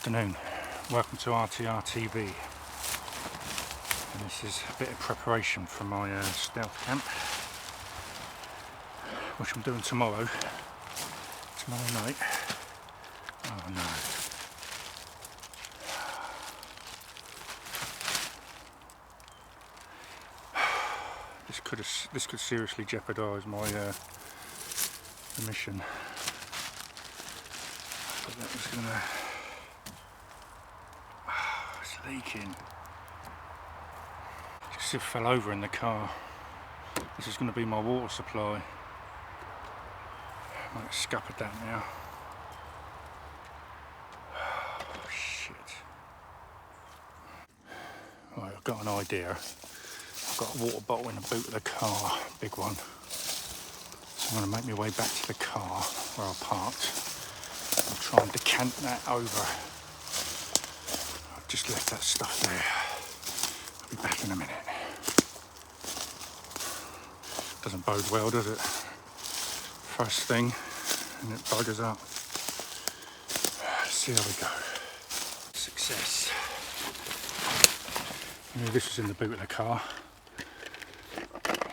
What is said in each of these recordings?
Afternoon, welcome to RTR TV, and this is a bit of preparation for my stealth camp, which I'm doing tomorrow night. Oh no. This could seriously jeopardise my mission. But that was gonna. It's leaking. Just it fell over in the car. This is going to be my water supply. I might scuppered that now. Oh, shit. Right, I've got an idea. I've got a water bottle in the boot of the car, big one. So I'm going to make my way back to the car where I parked. I'll try and decant that over. I've just left that stuff there. I'll be back in a minute. Doesn't bode well, does it? First thing, and it buggers up. Let's see how we go. Success. This was in the boot of the car.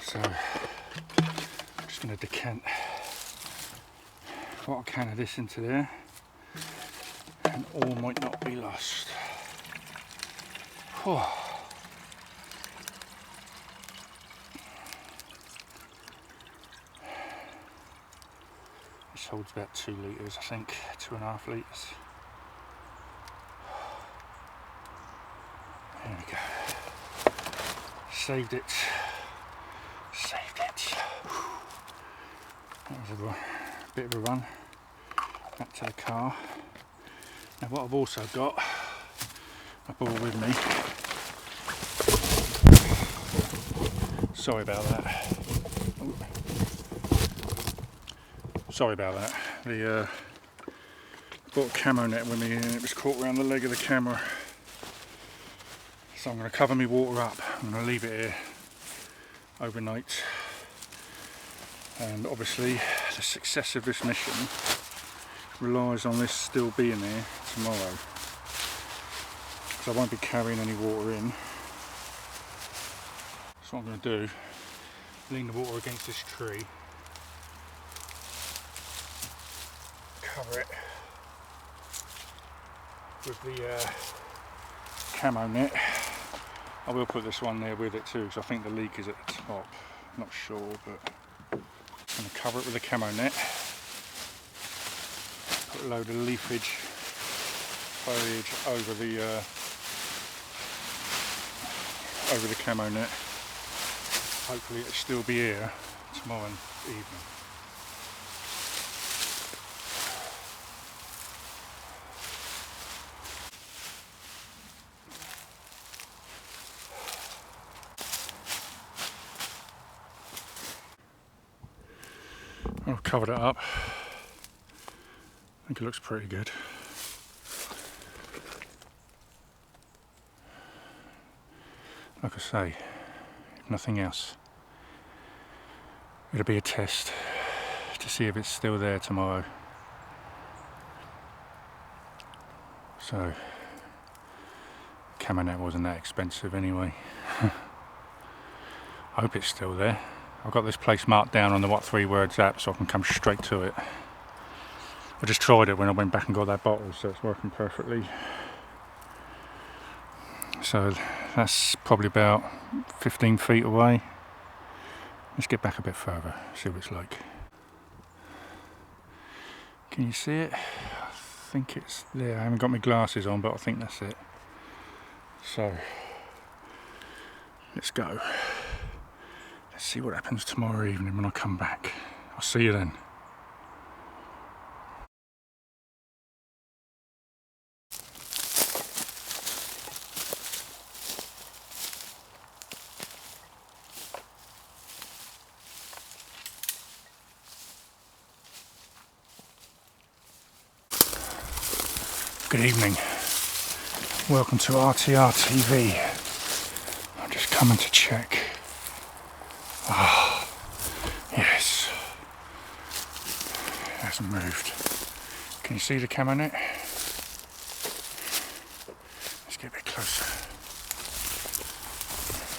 So, I'm just going to decant what I can of this into there, and all might not be lost. Whew. This holds about 2 litres, I think, 2.5 litres. There we go. Saved it. That was a bit of a run back to the car. Now what I've also got, I brought with me. Sorry about that. Ooh. Sorry about that. I bought a camo net with me and it was caught around the leg of the camera. So I'm going to cover my water up. I'm going to leave it here overnight. And obviously the success of this mission relies on this still being there tomorrow. Because I won't be carrying any water in. So what I'm going to do, lean the water against this tree. Cover it with the camo net. I will put this one there with it too, because I think the leak is at the top. Not sure, but I'm going to cover it with a camo net. Put a load of leafage, foliage over the camo net. Hopefully it'll still be here tomorrow evening. I've covered it up. I think it looks pretty good. Like I say, if nothing else, it'll be a test to see if it's still there tomorrow. So, camo net wasn't that expensive anyway. I hope it's still there. I've got this place marked down on the What 3 Words app so I can come straight to it. I just tried it when I went back and got that bottle, so it's working perfectly. So that's probably about 15 feet away. Let's get back a bit further, see what it's like. Can you see it? I think it's there. I haven't got my glasses on, but I think that's it. So let's go. Let's see what happens tomorrow evening when I come back. I'll see you then. Good evening. Welcome to RTR TV. I'm just coming to check. Ah, yes. It hasn't moved. Can you see the camo net? closer.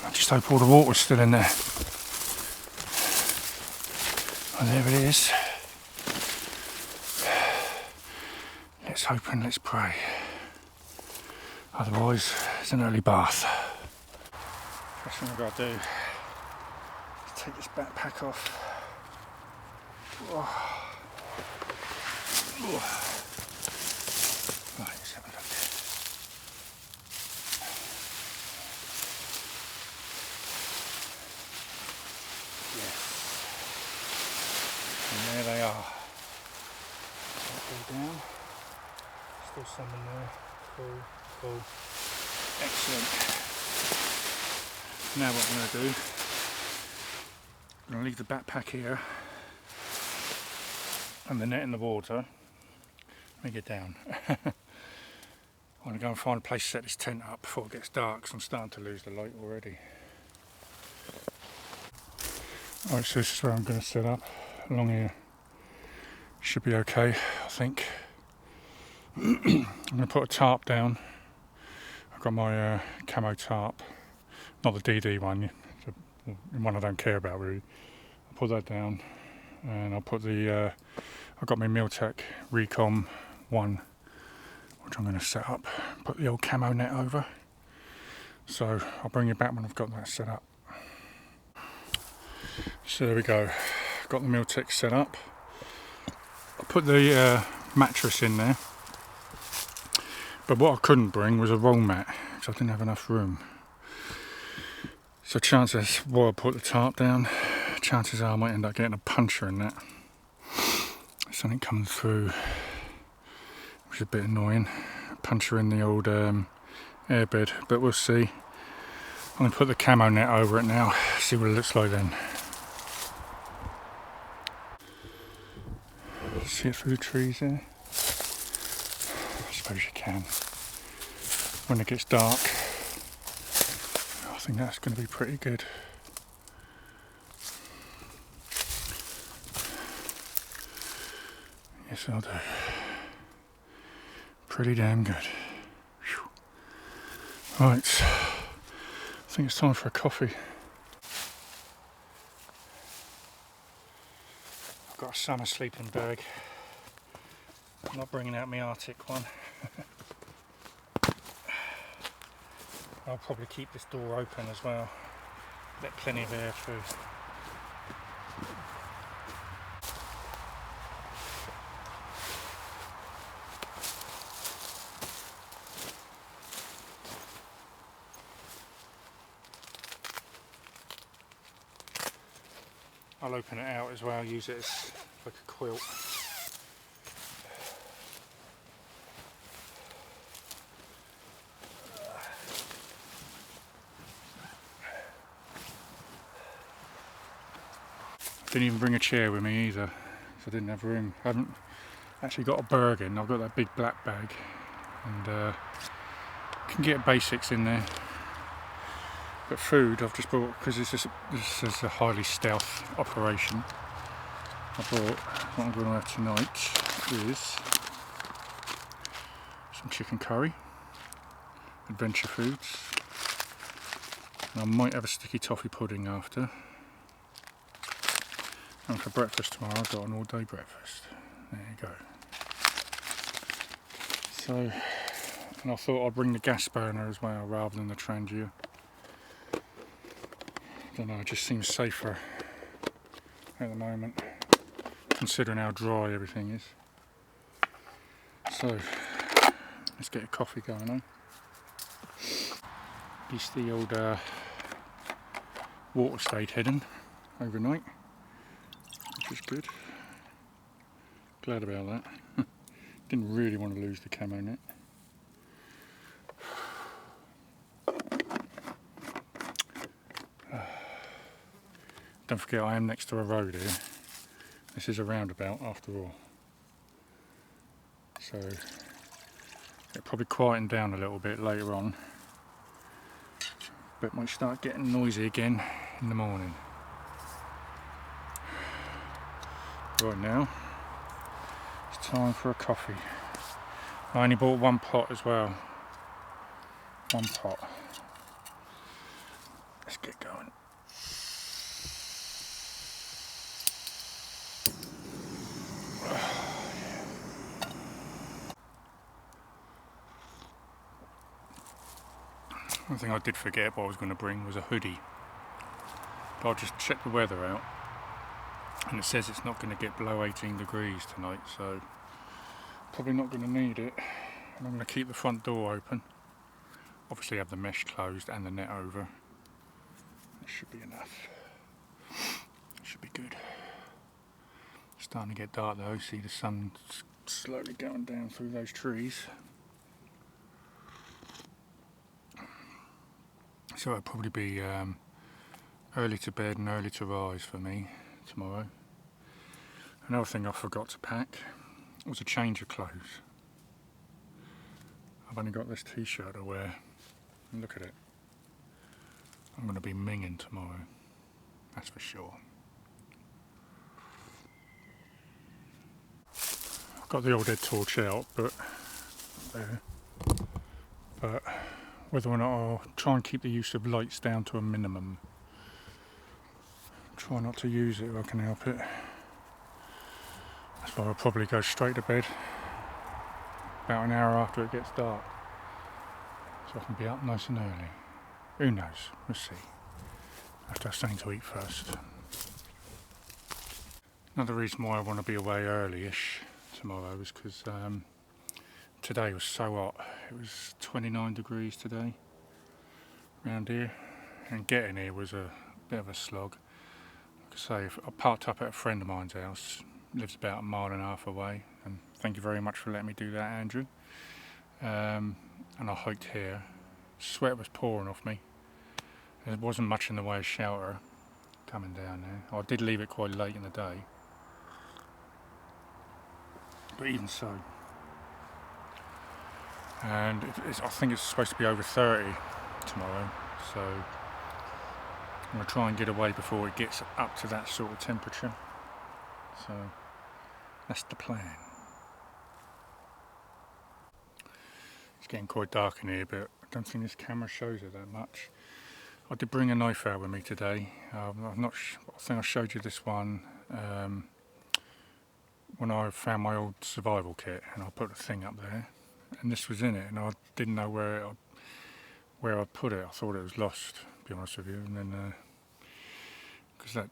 I just hope all the water's still in there. Oh, there it is. Let's hope and let's pray. Otherwise, it's an early bath. First thing I've got to do is take this backpack off. Oh. Oh. Right, let's have a look. Yes. And there they are. Go down. Still some in there. Cool, cool. Excellent. Now what I'm going to do, I'm going to leave the backpack here and the net in the water. Let me get down. I want to go and find a place to set this tent up before it gets dark, because I'm starting to lose the light already. Alright, so this is where I'm going to set up. Along here. Should be okay, I think. I'm going to put a tarp down. I've got my camo tarp, not the DD one, the one I don't care about really. I'll put that down, and I'll put the, I've got my Miltec Recom one, which I'm going to set up, put the old camo net over. So I'll bring you back when I've got that set up. So there we go, got the Miltec set up. I put the mattress in there, but what I couldn't bring was a roll mat because I didn't have enough room. So chances, while I put the tarp down, chances are I might end up getting a puncher in that. Something coming through, which is a bit annoying. A puncher in the old airbed, but we'll see. I'm going to put the camo net over it now, see what it looks like then. See it through the trees there? I suppose you can. When it gets dark, I think that's going to be pretty good. Yes, I'll do. Pretty damn good. Whew. Right, I think it's time for a coffee. I've got a summer sleeping bag. I'm not bringing out my Arctic one. I'll probably keep this door open as well. Let plenty of air through. I'll open it out as well, use it as like a quilt. Didn't even bring a chair with me either, because I didn't have room. I haven't actually got a Bergen. I've got that big black bag, and can get basics in there. But food I've just bought, because this is a highly stealth operation. I bought what I'm going to have tonight is some chicken curry, Adventure Foods. And I might have a sticky toffee pudding after. And for breakfast tomorrow, I've got an all-day breakfast. There you go. So, and I thought I'd bring the gas burner as well, rather than the Trangia. I don't know, it just seems safer at the moment, considering how dry everything is. So, let's get a coffee going on. At least the old water stayed hidden overnight, which is good. Glad about that. Didn't really want to lose the camo net. Don't forget, I am next to a road here. This is a roundabout after all. So it'll probably quieten down a little bit later on, but it might start getting noisy again in the morning. Right now, it's time for a coffee. I only bought one pot as well, one pot. Let's get going. One thing I did forget what I was going to bring was a hoodie. But I'll just check the weather out. And it says it's not going to get below 18 degrees tonight, so probably not going to need it. And I'm going to keep the front door open. Obviously have the mesh closed and the net over. That should be enough. Should be good. It's starting to get dark though. See the sun slowly going down through those trees. So it'll probably be early to bed and early to rise for me tomorrow. Another thing I forgot to pack was a change of clothes. I've only got this t-shirt to wear. And look at it. I'm going to be minging tomorrow. That's for sure. I've got the old head torch out, but whether or not I'll try and keep the use of lights down to a minimum. Try not to use it if I can help it. That's why I'll probably go straight to bed about an hour after it gets dark. So I can be up nice and early. Who knows? We'll see. I have to have something to eat first. Another reason why I want to be away early-ish tomorrow is because today was so hot. It was 29 degrees today around here, and getting here was a bit of a slog. Like I say, I parked up at a friend of mine's house, lives about a mile and a half away, and thank you very much for letting me do that, Andrew. And I hiked here. Sweat was pouring off me. There wasn't much in the way of shelter coming down there. I did leave it quite late in the day, but even so. And I think it's supposed to be over 30 tomorrow, so I'm going to try and get away before it gets up to that sort of temperature. So that's the plan. It's getting quite dark in here, but I don't think this camera shows it that much. I did bring a knife out with me today. I think I showed you this one when I found my old survival kit, and I put a thing up there. And this was in it, and I didn't know where I put it. I thought it was lost, to be honest with you. And then, because that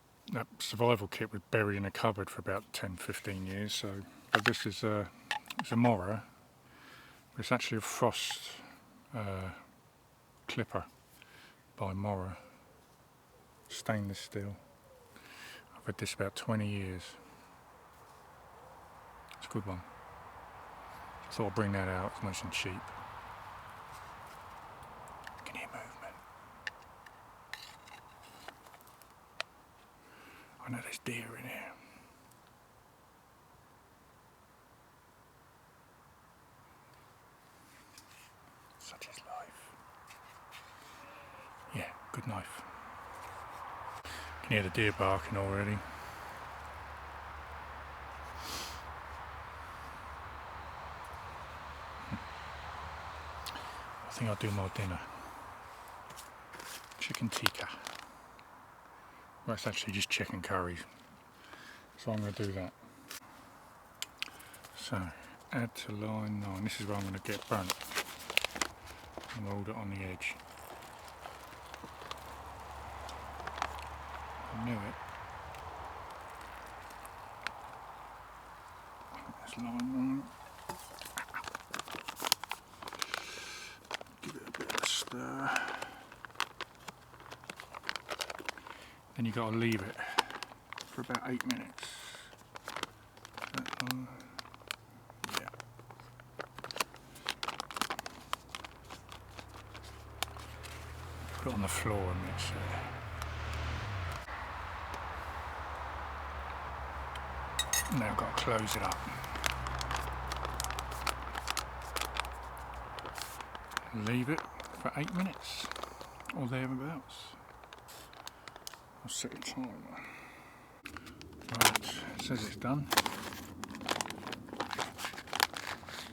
survival kit was buried in a cupboard for about 10-15 years. So, but this is it's a Mora. It's actually a frost clipper by Mora, stainless steel. I've had this about 20 years. It's a good one. I thought I'd bring that out, it's nice and cheap. I can hear movement. I know there's deer in here. Such is life. Yeah, good knife. I can hear the deer barking already. I think I'll do my dinner. Chicken tikka. Well, it's actually just chicken curry. So I'm going to do that. So, add to line 9. This is where I'm going to get burnt. And hold it on the edge. I knew it. That's line 9. Then you got to leave it for about 8 minutes. Yeah. Put it on the floor and mix it. Now I've got to close it up. Leave it for 8 minutes or thereabouts. I'll set the timer. Right, it says it's done.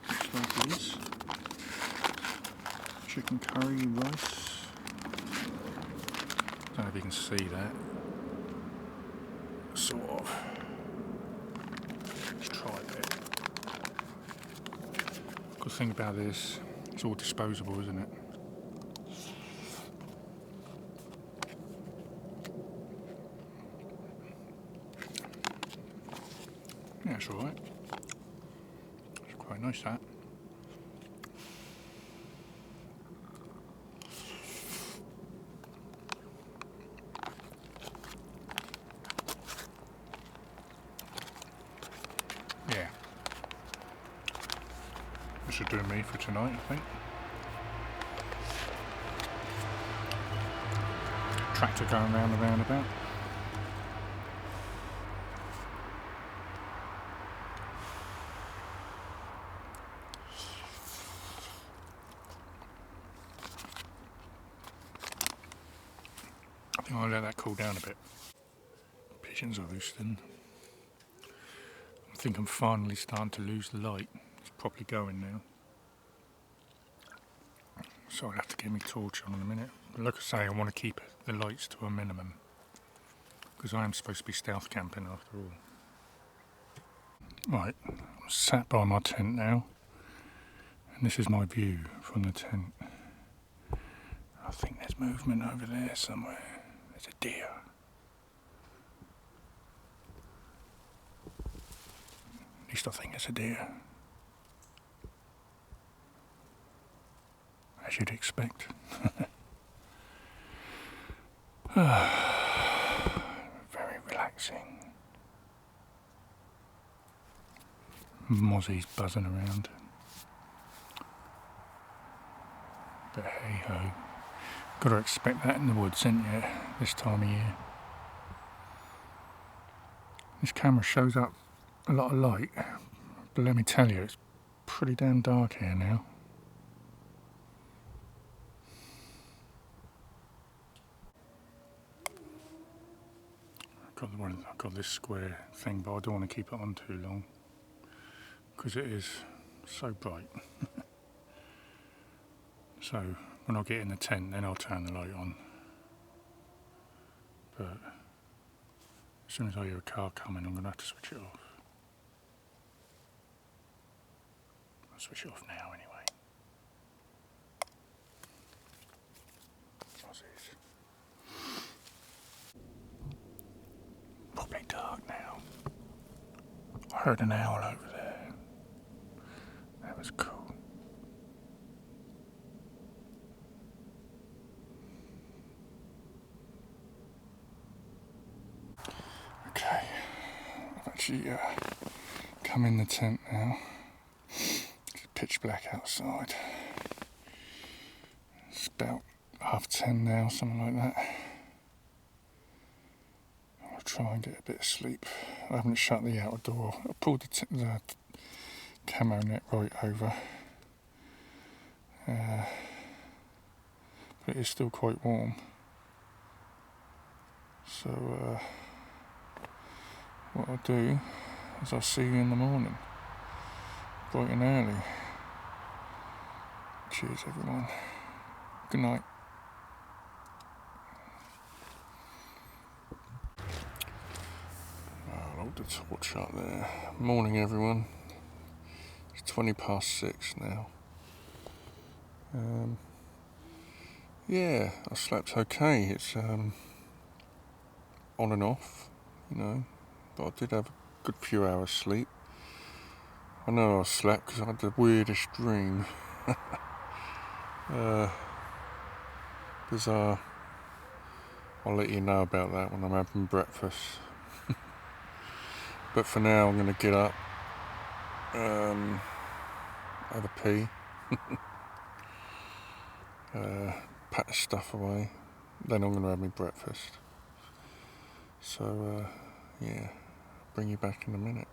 Looks like it is. chicken curry rice. I don't know if you can see that. Sort of. Let's try a bit. Good thing about this, it's all disposable, isn't it? Yeah, it's alright. It's quite nice, that. Yeah. This will do me for tonight, I think. Tractor going round the roundabout. I think I'll let that cool down a bit. Pigeons are roosting. I think I'm finally starting to lose the light. It's properly going now. So I'll have to get my torch on in a minute. But like I say, I want to keep the lights to a minimum. Because I am supposed to be stealth camping after all. Right, I'm sat by my tent now. And this is my view from the tent. I think there's movement over there somewhere. There's a deer. At least I think it's a deer. As you'd expect. Very relaxing. Mozzie's buzzing around. But hey ho. Gotta expect that in the woods, ain't you, this time of year. This camera shows up a lot of light, but let me tell you, it's pretty damn dark here now. I've got this square thing, but I don't want to keep it on too long because it is so bright. So when I get in the tent, then I'll turn the light on. But as soon as I hear a car coming, I'm going to have to switch it off. I'll switch it off now anyway. Probably dark now. I heard an owl over there. That was cool. Okay, I've actually come in the tent now. It's pitch black outside. It's about 10:30 now, something like that. I'll try and get a bit of sleep. I haven't shut the outer door. I pulled the camo net right over. But it is still quite warm. So what I'll do is I'll see you in the morning, bright and early. Cheers everyone. Good night. I'll hold the torch up there. Morning everyone. It's 6:20 now. Yeah, I slept okay. It's on and off, you know, but I did have a good few hours sleep. I know I slept because I had the weirdest dream. Bizarre. I'll let you know about that when I'm having breakfast. But for now I'm going to get up, have a pee, pack the stuff away, then I'm going to have my breakfast. So yeah, I'll bring you back in a minute.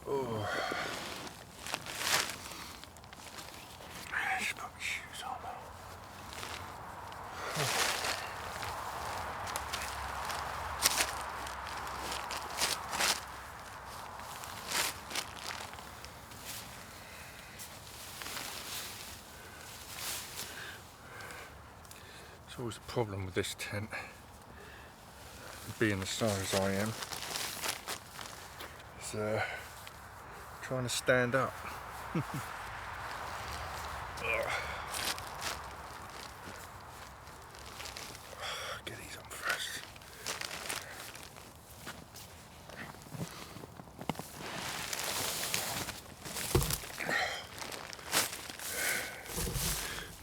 Oh. Just put my shoes on. It's always a problem with this tent, being the size I am, is trying to stand up. Get these on first.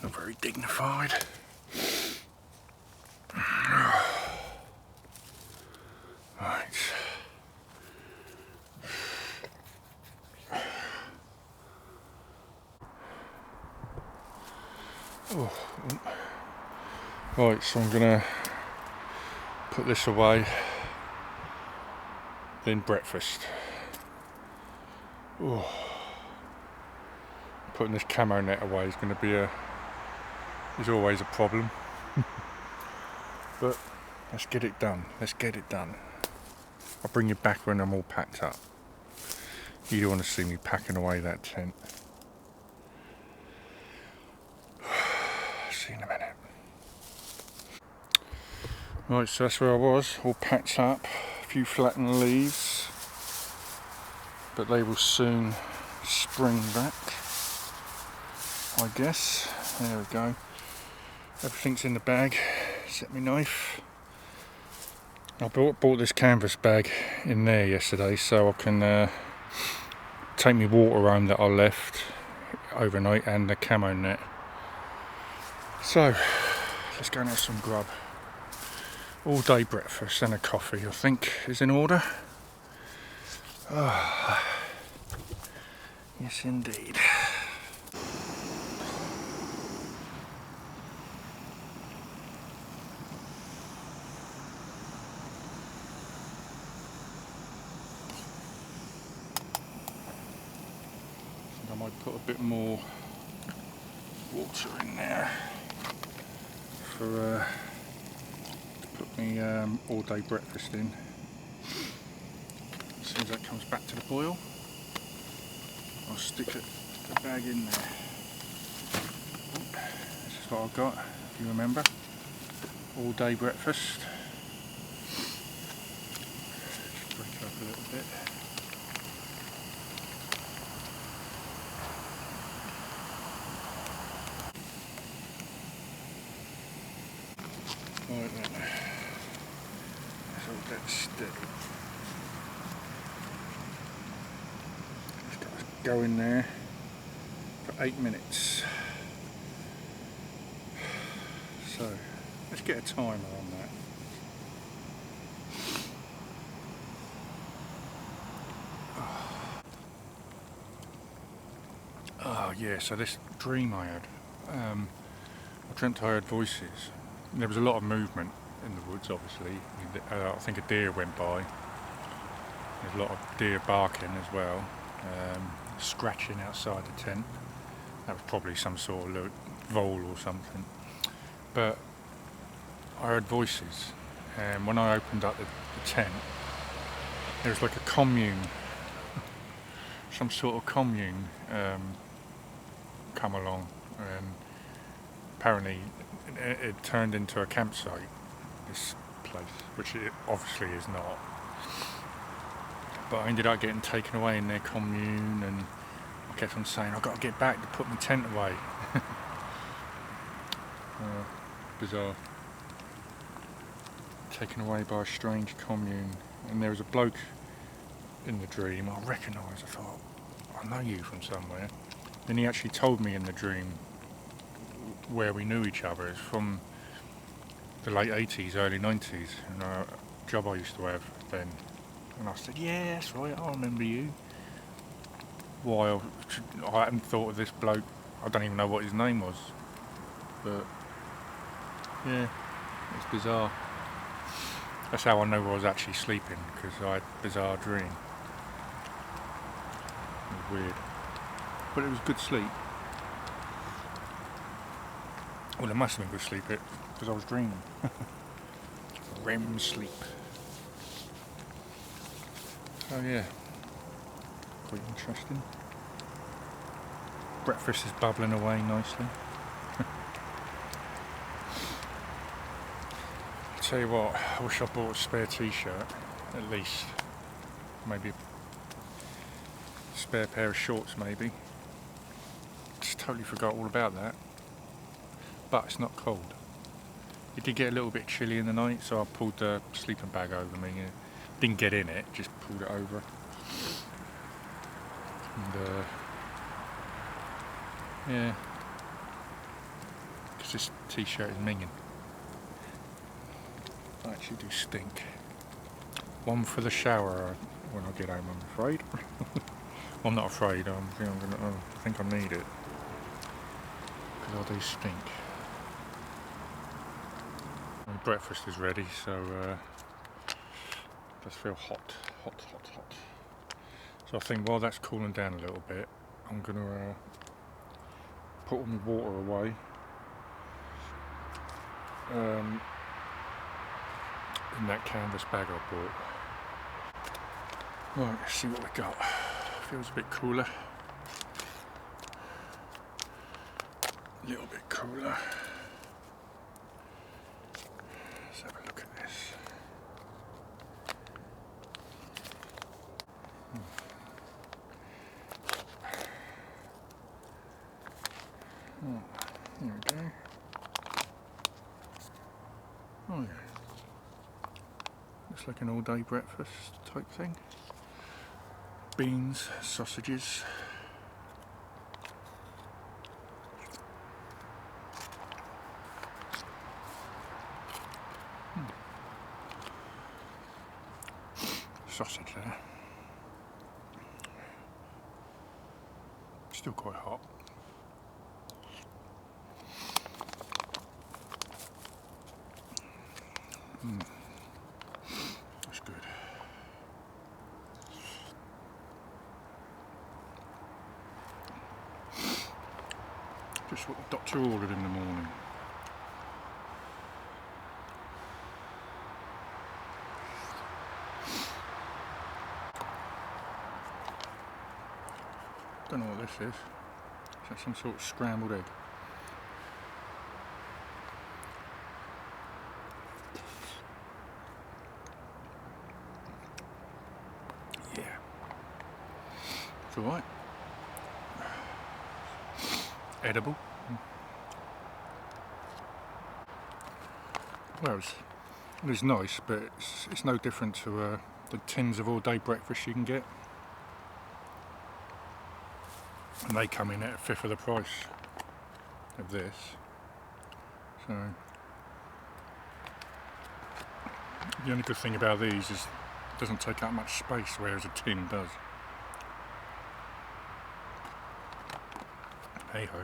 Not very dignified. Right. Oh. Right, so I'm gonna put this away, then breakfast. Oh. Putting this camo net away is going to be is always a problem. But let's get it done. Let's get it done. I'll bring you back when I'm all packed up. You don't want to see me packing away that tent. See you in a minute. Right, so that's where I was, all packed up. A few flattened leaves, but they will soon spring back, I guess. There we go. Everything's in the bag. Set my knife. I bought this canvas bag in there yesterday so I can take my water home that I left overnight and the camo net. So let's go and have some grub. All day breakfast and a coffee I think is in order. Oh, yes indeed. I might put a bit more water in there for to put me all day breakfast in. As soon as that comes back to the boil, I'll stick the bag in there. This is what I've got, if you remember. All day breakfast. Just break it up a little bit. Right then, so that's steady. Just got to go in there for 8 minutes. So let's get a timer on that. Oh yeah, so this dream I had. I dreamt I heard voices. There was a lot of movement in the woods, obviously. I think a deer went by. There's a lot of deer barking as well. Scratching outside the tent. That was probably some sort of vole or something. But I heard voices, and when I opened up the tent, there was like a commune, some sort of commune come along, and apparently it turned into a campsite, this place, which it obviously is not. But I ended up getting taken away in their commune, and I kept on saying, I've got to get back to put my tent away. Bizarre. Taken away by a strange commune, and there was a bloke in the dream I recognised. I thought, I know you from somewhere. Then he actually told me in the dream where we knew each other. It's from the late 80s, early 90s, and a job I used to have then. And I said, yeah, that's right, I remember you. Why, I hadn't thought of this bloke. I don't even know what his name was. But, yeah, It's bizarre. That's how I know I was actually sleeping, because I had a bizarre dream. It was weird. But it was good sleep. Well, it must have been good sleep, because I was dreaming. REM sleep. So yeah, quite interesting. Breakfast is bubbling away nicely. I'll tell you what, I wish I bought a spare t-shirt, at least. Maybe a spare pair of shorts, maybe. Just totally forgot all about that. But it's not cold. It did get a little bit chilly in the night, so I pulled the sleeping bag over me. Didn't get in it, just pulled it over. And yeah, because this t-shirt is minging. I actually do stink. One for the shower when I get home, I'm afraid. Well, I'm not afraid. I think I need it because I do stink. My breakfast is ready, so it does feel hot. So I think while that's cooling down a little bit, I'm gonna put all my water away. In that canvas bag I bought. Right, let's see what we got. Feels a bit cooler. A little bit cooler. Let's have a look at this. Oh, here we go. Oh yeah. Looks like an all-day breakfast type thing. Beans, sausages. Sausage there. Still quite hot. That's good. Just what the doctor ordered in the morning. Don't know what this is. Is that some sort of scrambled egg? Yeah. It's alright. Edible. Well, it's nice, but it's no different to the tins of all-day breakfast you can get. And they come in at a fifth of the price of this. So the only good thing about these is it doesn't take up much space, whereas a tin does. Hey ho.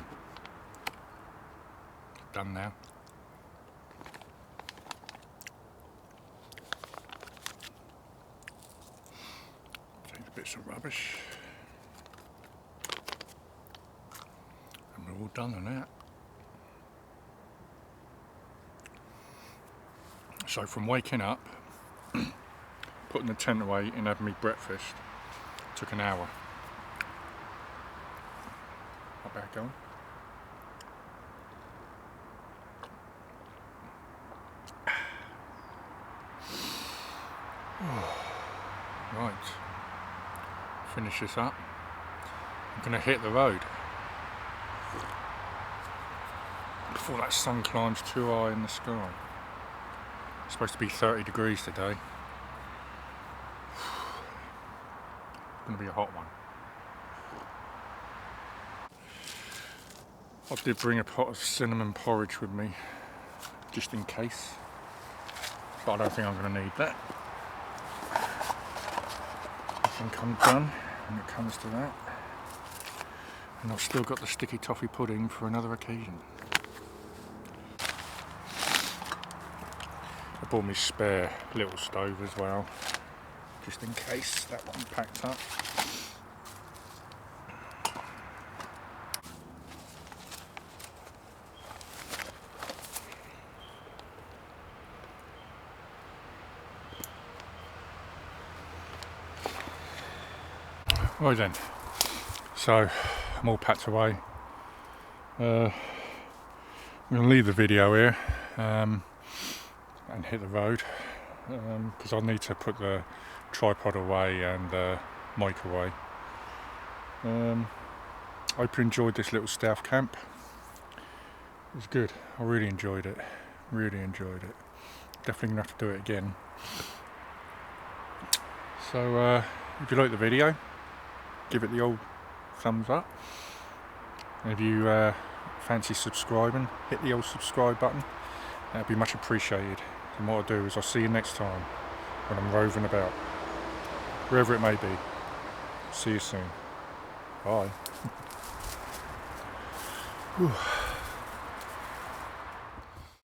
Done now. Take bits of rubbish. And we're all done on that. So from waking up, putting the tent away and having me breakfast took an hour. Not bad going. Right, finish this up. I'm going to hit the road before that sun climbs too high in the sky. It's supposed to be 30 degrees today. It's going to be a hot one. I did bring a pot of cinnamon porridge with me, just in case. But I don't think I'm going to need that. I think I'm done when it comes to that. And I've still got the sticky toffee pudding for another occasion. bought me spare little stove as well, just in case that one packed up. Right then, so I'm all packed away. I'm going to leave the video here and hit the road because I need to put the tripod away and the mic away. I hope you enjoyed this little stealth camp. It was good. I really enjoyed it. Really enjoyed it. Definitely going to have to do it again. So if you like the video, give it the old thumbs up. And if you fancy subscribing, hit the old subscribe button. That'd be much appreciated. And what I'll do is I'll see you next time when I'm roving about, wherever it may be. See you soon. Bye.